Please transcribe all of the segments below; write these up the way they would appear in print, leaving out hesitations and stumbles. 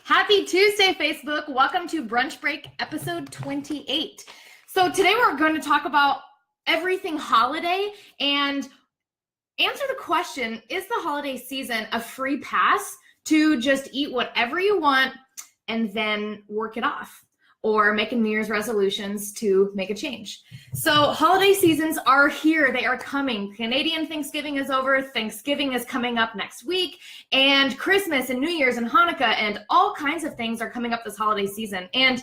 Happy Tuesday, Facebook. Welcome to Brunch Break, episode 28. So today we're going to talk about everything holiday and answer the question, is the holiday season a free pass to just eat whatever you want and then work it off? Or making New Year's resolutions to make a change. So holiday seasons are here. They are coming. Canadian Thanksgiving is over. Thanksgiving is coming up next week. And Christmas and New Year's and Hanukkah and all kinds of things are coming up this holiday season. And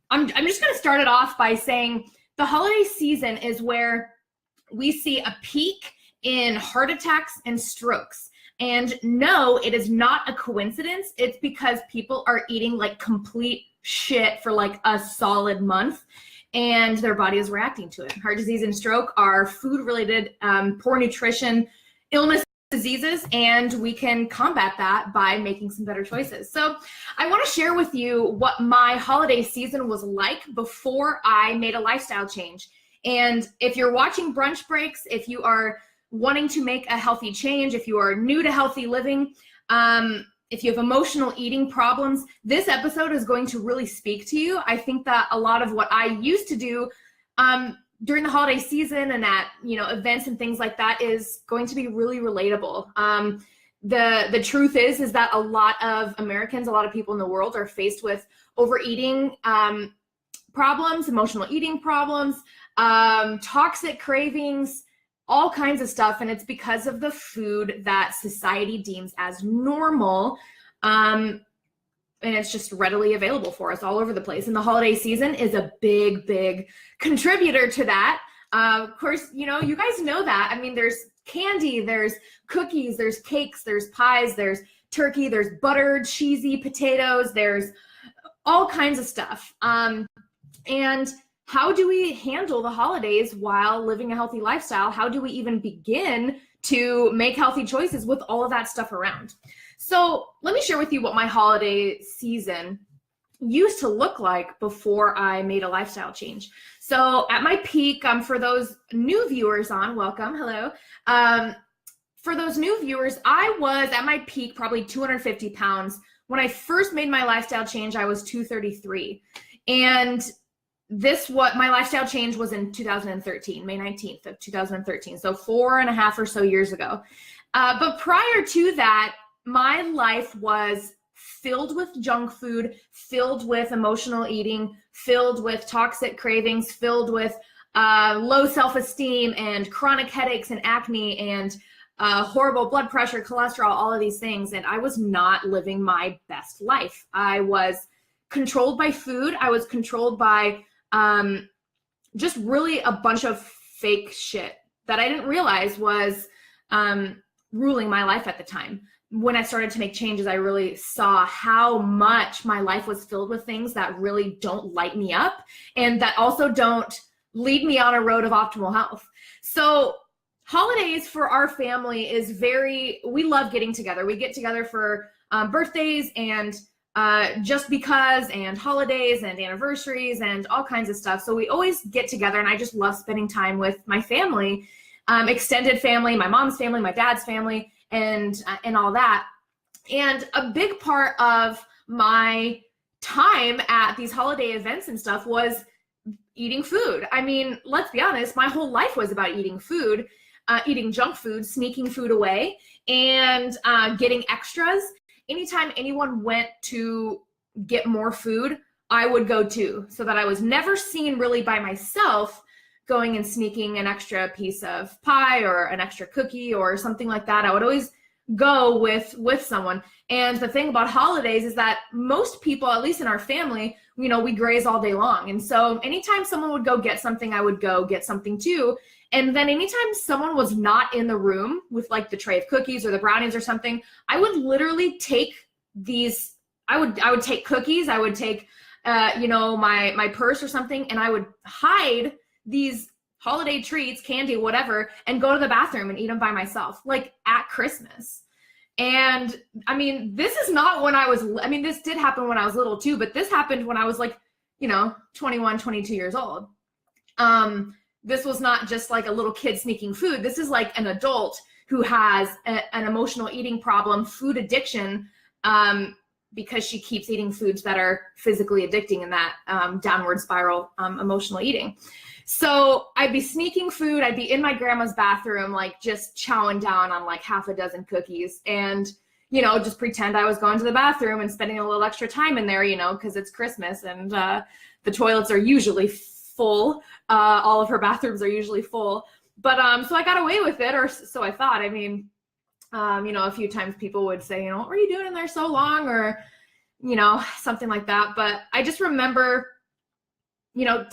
I'm just going to start it off by saying the holiday season is where we see a peak in heart attacks and strokes. And no, it is not a coincidence. It's because people are eating like complete shit for like a solid month and their body is reacting to it. Heart disease and stroke are food-related, poor nutrition, illness, diseases, and we can combat that by making some better choices. So I want to share with you what my holiday season was like before I made a lifestyle change. And if you're watching Brunch Breaks, if you are wanting to make a healthy change, if you are new to healthy living, if you have emotional eating problems, this episode is going to really speak to you. I think that a lot of what I used to do during the holiday season and at events and things like that is going to be really relatable. The truth is that a lot of Americans, a lot of people in the world are faced with overeating problems, emotional eating problems, toxic cravings, all kinds of stuff, and it's because of the food that society deems as normal, and it's just readily available for us all over the place. And the holiday season is a big contributor to that. Of course, you guys know that. I mean, there's candy, there's cookies, there's cakes, there's pies, there's turkey, there's buttered, cheesy potatoes, there's all kinds of stuff. And how do we handle the holidays while living a healthy lifestyle? How do we even begin to make healthy choices with all of that stuff around? So let me share with you what my holiday season used to look like before I made a lifestyle change. So at my peak, for those new viewers welcome, hello. For those new viewers, I was at my peak probably 250 pounds. When I first made my lifestyle change, I was 233. And my lifestyle change was in 2013, May 19th of 2013. So 4.5 or so years ago. But prior to that, my life was filled with junk food, filled with emotional eating, filled with toxic cravings, filled with low self-esteem and chronic headaches and acne and horrible blood pressure, cholesterol, all of these things. And I was not living my best life. I was controlled by food. I was controlled by just really a bunch of fake shit that I didn't realize was ruling my life at the time. When I started to make changes, I really saw how much my life was filled with things that really don't light me up and that also don't lead me on a road of optimal health. So holidays for our family is we love getting together. We get together for birthdays and just because, and holidays and anniversaries and all kinds of stuff. So we always get together, and I just love spending time with my family, extended family, my mom's family, my dad's family, and all that. And a big part of my time at these holiday events and stuff was eating food. I mean, let's be honest, my whole life was about eating food, eating junk food, sneaking food away, and getting extras. Anytime anyone went to get more food, I would go too, so that I was never seen really by myself going and sneaking an extra piece of pie or an extra cookie or something like that. I would always go with someone. And the thing about holidays is that most people, at least in our family, we graze all day long. And so anytime someone would go get something, I would go get something too. And then anytime someone was not in the room with like the tray of cookies or the brownies or something, I would literally take these, I would take cookies, I would take, my purse or something, and I would hide these holiday treats, candy, whatever, and go to the bathroom and eat them by myself, like at Christmas. And I mean, this is not when this did happen when I was little too, but this happened when I was like, 21, 22 years old. This was not just like a little kid sneaking food. This is like an adult who has an emotional eating problem, food addiction, because she keeps eating foods that are physically addicting in that downward spiral emotional eating. So I'd be sneaking food. I'd be in my grandma's bathroom, like just chowing down on like half a dozen cookies, and, you know, just pretend I was going to the bathroom and spending a little extra time in there, you know, because it's Christmas and the toilets are usually full. All of her bathrooms are usually full. But so I got away with it, or so I thought. I mean, you know, a few times people would say, you know, what were you doing in there so long? Or, you know, something like that. But I just remember, you know,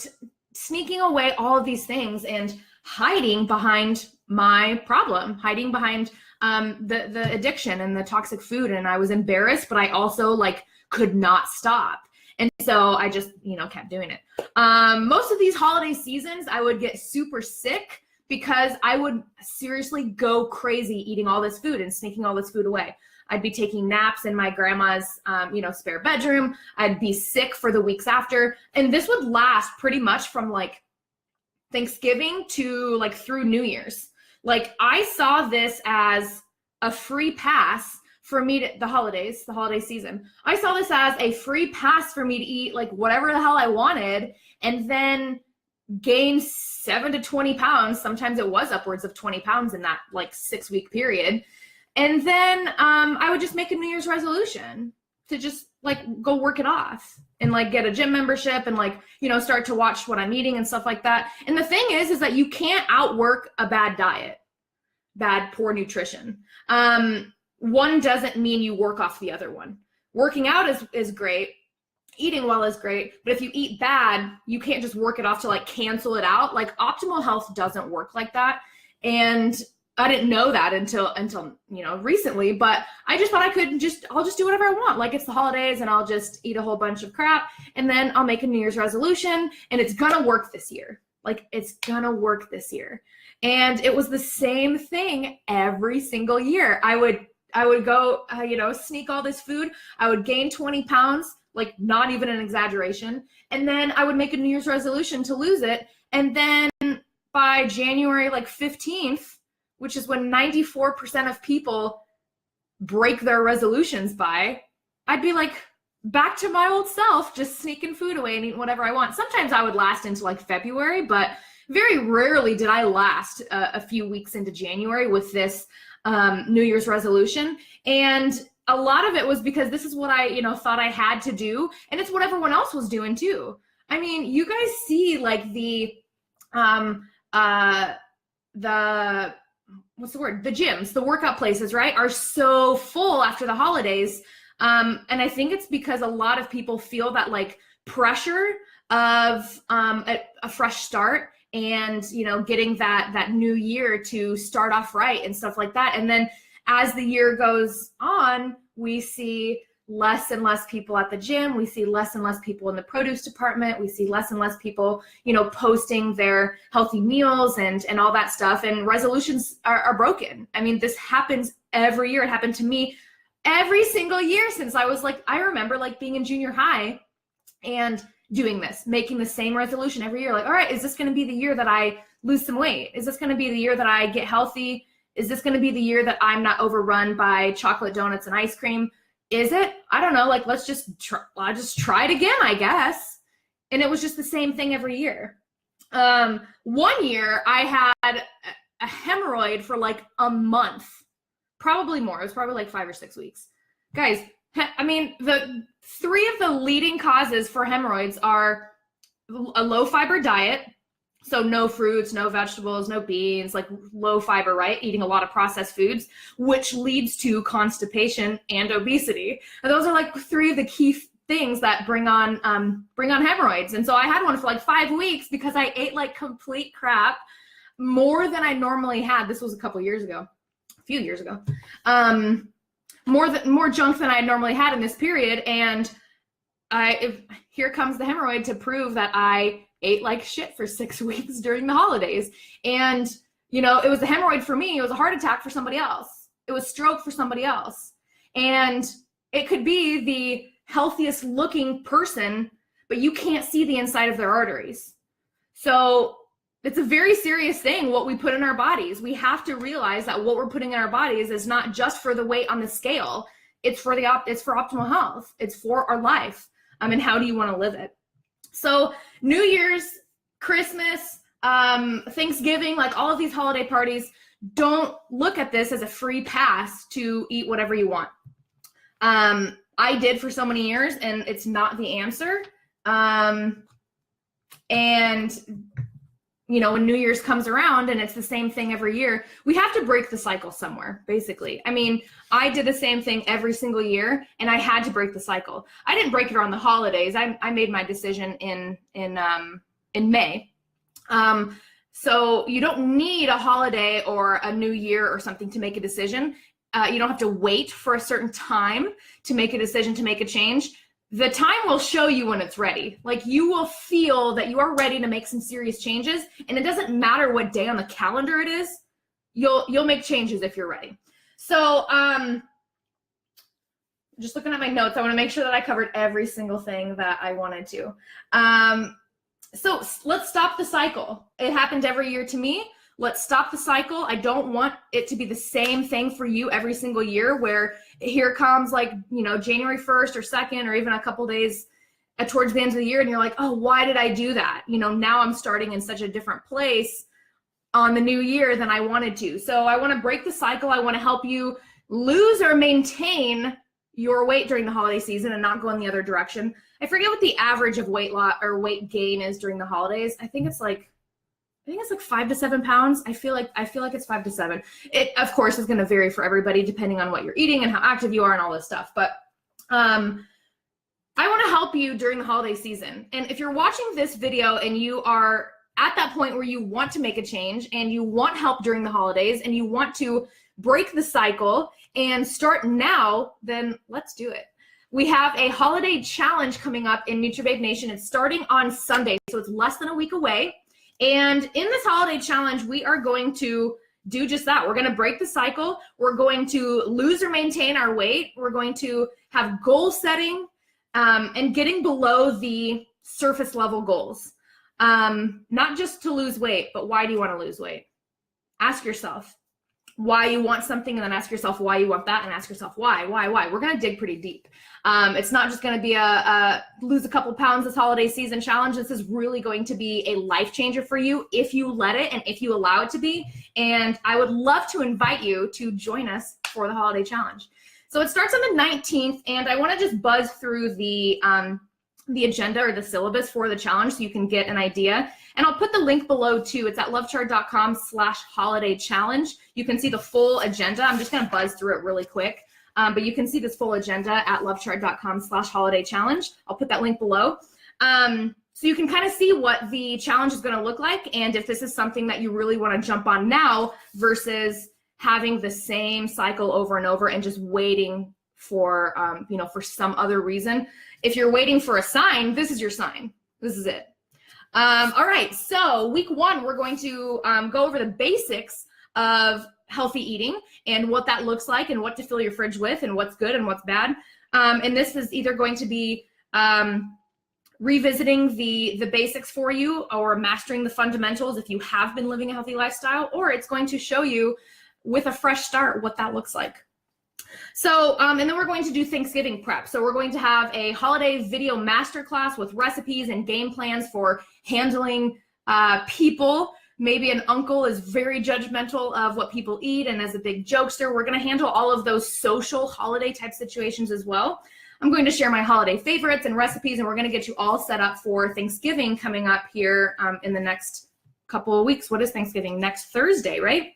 sneaking away all of these things and hiding behind my problem, hiding behind the addiction and the toxic food. And I was embarrassed, but I also like could not stop. And so I just, you know, kept doing it. Most of these holiday seasons, I would get super sick because I would seriously go crazy eating all this food and sneaking all this food away. I'd be taking naps in my grandma's, you know, spare bedroom. I'd be sick for the weeks after. And this would last pretty much from like Thanksgiving to like through New Year's. Like I saw this as a free pass for me to the holiday season. I saw this as a free pass for me to eat like whatever the hell I wanted and then gain 7 to 20 pounds. Sometimes it was upwards of 20 pounds in that like 6-week period. And then I would just make a New Year's resolution to just like go work it off and like get a gym membership and like, you know, start to watch what I'm eating and stuff like that. And the thing is that you can't outwork a bad diet, poor nutrition. One doesn't mean you work off the other one. Working out is great. Eating well is great. But if you eat bad, you can't just work it off to like cancel it out. Like optimal health doesn't work like that. And I didn't know that until, you know, recently, but I just thought I'll just do whatever I want. Like it's the holidays and I'll just eat a whole bunch of crap and then I'll make a New Year's resolution and it's gonna work this year. Like it's gonna work this year. And it was the same thing every single year. I would go, you know, sneak all this food. I would gain 20 pounds, like not even an exaggeration. And then I would make a New Year's resolution to lose it. And then by January, like 15th, which is when 94% of people break their resolutions by, I'd be like back to my old self, just sneaking food away and eating whatever I want. Sometimes I would last into like February, but very rarely did I last a few weeks into January with this New Year's resolution. And a lot of it was because this is what I, you know, thought I had to do. And it's what everyone else was doing too. I mean, you guys see like the what's the word? The gyms, the workout places, right, are so full after the holidays. And I think it's because a lot of people feel that like pressure of a fresh start and, you know, getting that new year to start off right and stuff like that. And then as the year goes on, we see less and less people at the gym. We see less and less people in the produce department. We see less and less people, you know, posting their healthy meals and all that stuff. And resolutions are broken. I mean, this happens every year. It happened to me every single year since I was like, I remember like being in junior high and doing this, making the same resolution every year. Like, all right, is this going to be the year that I lose some weight? Is this going to be the year that I get healthy? Is this going to be the year that I'm not overrun by chocolate donuts and ice cream? Is it? I don't know. Like, I'll just try it again, I guess. And it was just the same thing every year. One year I had a hemorrhoid for like a month, probably more. It was probably like 5 or 6 weeks. Guys, I mean, the 3 of the leading causes for hemorrhoids are a low fiber diet. So no fruits, no vegetables, no beans, like low fiber, right? Eating a lot of processed foods, which leads to constipation and obesity. And those are like 3 of the key things that bring on hemorrhoids. And so I had one for like 5 weeks because I ate like complete crap, more than I normally had. This was a few years ago. More junk than I normally had in this period. And here comes the hemorrhoid to prove that I ate like shit for 6 weeks during the holidays. And, you know, it was a hemorrhoid for me. It was a heart attack for somebody else. It was stroke for somebody else. And it could be the healthiest looking person, but you can't see the inside of their arteries. So it's a very serious thing, what we put in our bodies. We have to realize that what we're putting in our bodies is not just for the weight on the scale. it's for optimal health. It's for our life. And how do you want to live it? So New Year's, Christmas, Thanksgiving, like all of these holiday parties, don't look at this as a free pass to eat whatever you want. I did for so many years, and it's not the answer. And you know, when New Year's comes around and it's the same thing every year, we have to break the cycle somewhere, basically. I mean, I did the same thing every single year, and I had to break the cycle. I didn't break it on the holidays. I made my decision in May. So you don't need a holiday or a new year or something to make a decision. You don't have to wait for a certain time to make a decision, to make a change. The time will show you when it's ready. Like, you will feel that you are ready to make some serious changes, and it doesn't matter what day on the calendar it is. You'll make changes if you're ready. So just looking at my notes, I want to make sure that I covered every single thing that I wanted to. So let's stop the cycle. It happened every year to me. Let's stop the cycle. I don't want it to be the same thing for you every single year, where here comes, like, you know, January 1st or 2nd, or even a couple days towards the end of the year, and you're like, oh, why did I do that? You know, now I'm starting in such a different place on the new year than I wanted to. So I want to break the cycle. I want to help you lose or maintain your weight during the holiday season and not go in the other direction. I forget what the average of weight loss or weight gain is during the holidays. I think it's like 5 to 7 pounds. I feel like it's 5 to 7. It, of course, is going to vary for everybody depending on what you're eating and how active you are and all this stuff. But I want to help you during the holiday season. And if you're watching this video and you are at that point where you want to make a change and you want help during the holidays and you want to break the cycle and start now, then let's do it. We have a holiday challenge coming up in NutriBabe Nation. It's starting on Sunday, so it's less than a week away. And in this holiday challenge, we are going to do just that. We're going to break the cycle. We're going to lose or maintain our weight. We're going to have goal setting and getting below the surface level goals. Not just to lose weight, but why do you want to lose weight? Ask yourself why you want something, and then ask yourself why you want that, and ask yourself why. We're going to dig pretty deep. It's not just going to be a lose a couple pounds this holiday season challenge. This is really going to be a life changer for you if you let it and if you allow it to be. And I would love to invite you to join us for the holiday challenge. So it starts on the 19th, and I want to just buzz through the agenda or the syllabus for the challenge so you can get an idea. And I'll put the link below too. It's at lovechard.com/holiday challenge. You can see the full agenda. I'm just going to buzz through it really quick. But you can see this full agenda at lovechard.com/holiday challenge. I'll put that link below. So you can kind of see what the challenge is going to look like, and if this is something that you really want to jump on now versus having the same cycle over and over and just waiting for, for some other reason. If you're waiting for a sign, this is your sign. This is it. All right, so week 1, we're going to go over the basics of healthy eating and what that looks like and what to fill your fridge with and what's good and what's bad. And this is either going to be revisiting the basics for you, or mastering the fundamentals if you have been living a healthy lifestyle, or it's going to show you with a fresh start what that looks like. So, and then we're going to do Thanksgiving prep. So we're going to have a holiday video masterclass with recipes and game plans for handling people. Maybe an uncle is very judgmental of what people eat and is a big jokester. We're going to handle all of those social holiday type situations as well. I'm going to share my holiday favorites and recipes, and we're going to get you all set up for Thanksgiving coming up here in the next couple of weeks. What is Thanksgiving? Next Thursday, right?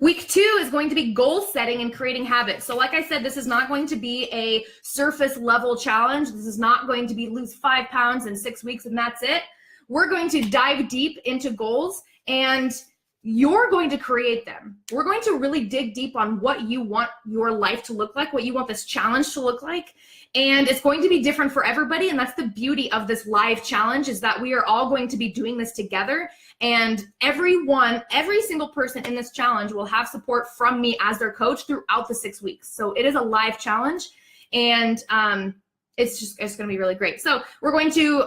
Week 2 is going to be goal setting and creating habits. So like I said, this is not going to be a surface level challenge. This is not going to be lose 5 pounds in 6 weeks and that's it. We're going to dive deep into goals, and you're going to create them. We're going to really dig deep on what you want your life to look like, what you want this challenge to look like. And it's going to be different for everybody. And that's the beauty of this live challenge, is that we are all going to be doing this together. And every single person in this challenge will have support from me as their coach throughout the 6 weeks. So it is a live challenge, and it's going to be really great. So we're going to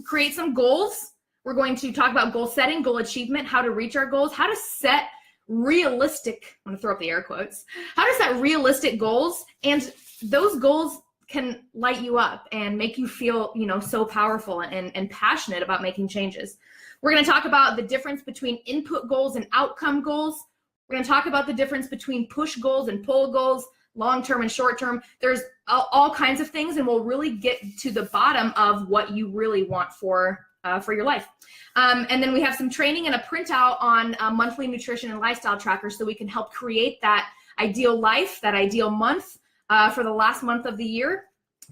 create some goals. We're going to talk about goal setting, goal achievement, how to reach our goals, how to set realistic, I'm gonna throw up the air quotes, how to set realistic goals, and those goals can light you up and make you feel, so powerful and passionate about making changes. We're going to talk about the difference between input goals and outcome goals. We're going to talk about the difference between push goals and pull goals, long-term and short-term. There's all kinds of things, and we'll really get to the bottom of what you really want for your life. And then we have some training and a printout on monthly nutrition and lifestyle trackers, so we can help create that ideal life, that ideal month for the last month of the year,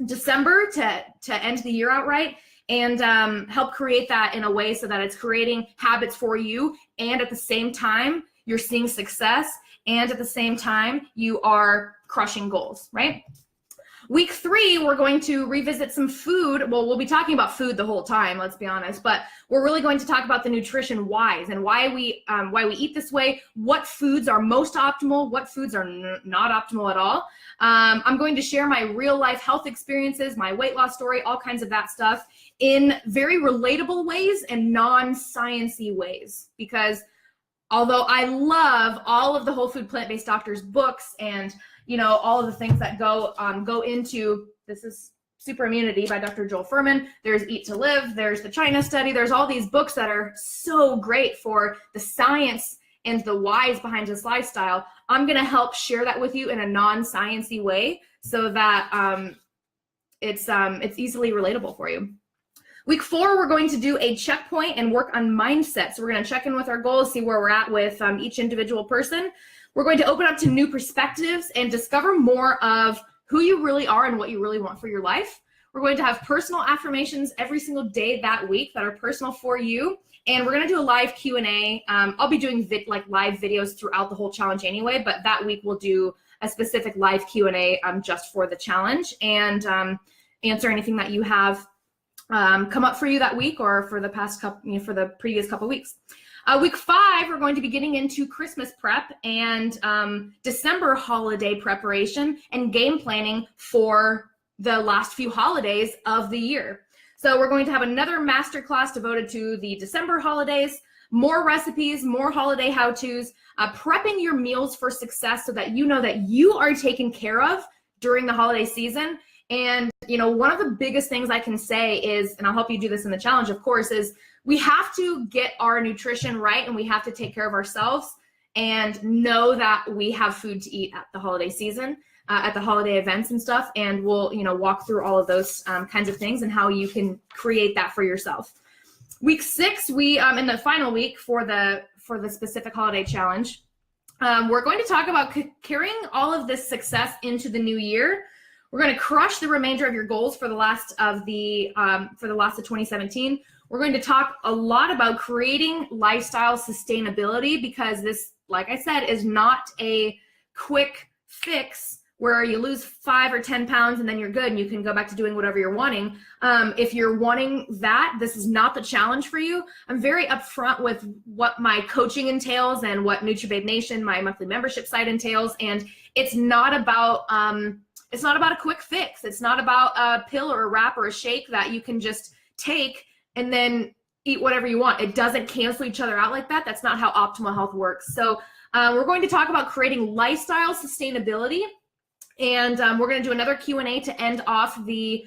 December, to end the year out right, and help create that in a way so that it's creating habits for you, and at the same time you're seeing success, and at the same time you are crushing goals, right? Week 3, we're going to revisit some food. Well, we'll be talking about food the whole time, let's be honest, but we're really going to talk about the nutrition whys and why we eat this way, what foods are most optimal, what foods are not optimal at all. I'm going to share my real life health experiences, my weight loss story, all kinds of that stuff in very relatable ways and non-sciencey ways, because although I love all of the whole food plant-based doctors books and all of the things that go into, this is Super Immunity by Dr. Joel Fuhrman, there's Eat to Live, there's the China Study, there's all these books that are so great for the science and the whys behind this lifestyle. I'm going to help share that with you in a non-sciencey way so that it's easily relatable for you. Week 4, we're going to do a checkpoint and work on mindset. So we're going to check in with our goals, see where we're at with each individual person. We're going to open up to new perspectives and discover more of who you really are and what you really want for your life. We're going to have personal affirmations every single day that week that are personal for you. And we're going to do a live Q&A. I'll be doing live videos throughout the whole challenge anyway, but that week we'll do a specific live Q&A just for the challenge and answer anything that you have come up for you that week or for the previous couple weeks. Week 5, we're going to be getting into Christmas prep and December holiday preparation and game planning for the last few holidays of the year. So we're going to have another masterclass devoted to the December holidays, more recipes, more holiday how-tos, prepping your meals for success so that you know that you are taken care of during the holiday season. And, one of the biggest things I can say is, and I'll help you do this in the challenge, of course, is we have to get our nutrition right and we have to take care of ourselves and know that we have food to eat at the holiday season, at the holiday events and stuff. And we'll, walk through all of those kinds of things and how you can create that for yourself. Week 6, we, in the final week for the specific holiday challenge, we're going to talk about carrying all of this success into the new year. We're going to crush the remainder of your goals for the last of 2017. We're going to talk a lot about creating lifestyle sustainability, because this, like I said, is not a quick fix where you lose 5 or 10 pounds and then you're good and you can go back to doing whatever you're wanting. If you're wanting that, this is not the challenge for you. I'm very upfront with what my coaching entails and what NutriBabe Nation, my monthly membership site, entails. And it's not about a quick fix. It's not about a pill or a wrap or a shake that you can just take and then eat whatever you want. It doesn't cancel each other out like that. That's not how optimal health works. So we're going to talk about creating lifestyle sustainability, and we're going to do another Q&A to end off the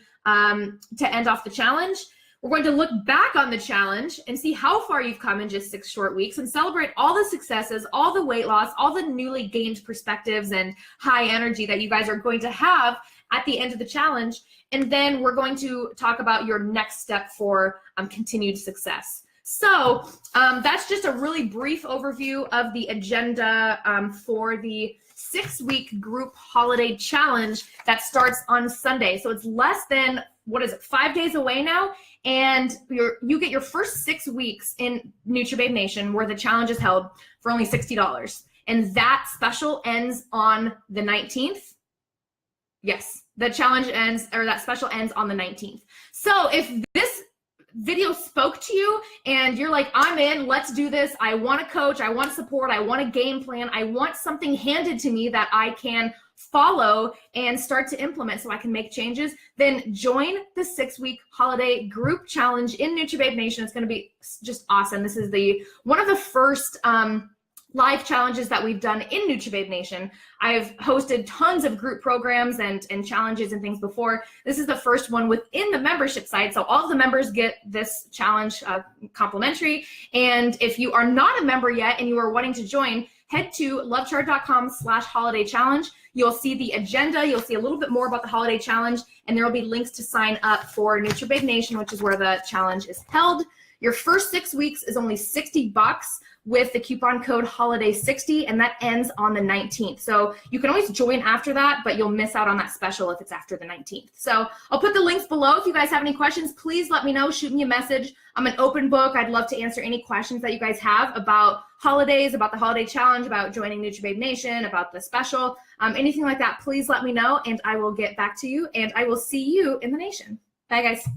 challenge. We're going to look back on the challenge and see how far you've come in just 6 short weeks and celebrate all the successes, all the weight loss, all the newly gained perspectives and high energy that you guys are going to have at the end of the challenge. And then we're going to talk about your next step for continued success. So that's just a really brief overview of the agenda for the 6-week group holiday challenge that starts on Sunday. So it's less than, 5 days away now, and you get your first 6 weeks in NutriBabe Nation where the challenge is held for only $60. And that special ends on the 19th. Yes, the challenge ends, or that special ends on the 19th. So if this video spoke to you and you're like, I'm in, let's do this. I want a coach, I want support, I want a game plan, I want something handed to me that I can follow and start to implement so I can make changes, then join the 6-week holiday group challenge in NutriBabe Nation. It's going to be just awesome. This is one of the first live challenges that we've done in NutriBabe Nation. I've hosted tons of group programs and challenges and things before. This is the first one within the membership site. So all of the members get this challenge complimentary. And if you are not a member yet and you are wanting to join, head to lovechard.com/holiday challenge. You'll see the agenda. You'll see a little bit more about the holiday challenge, and there will be links to sign up for NutriBabe Nation, which is where the challenge is held. Your first 6 weeks is only $60 with the coupon code HOLIDAY60, and that ends on the 19th. So you can always join after that, but you'll miss out on that special if it's after the 19th. So I'll put the links below. If you guys have any questions, please let me know. Shoot me a message. I'm an open book. I'd love to answer any questions that you guys have about holidays, about the holiday challenge, about joining NutriBabe Nation, about the special, anything like that. Please let me know, and I will get back to you, and I will see you in the nation. Bye, guys.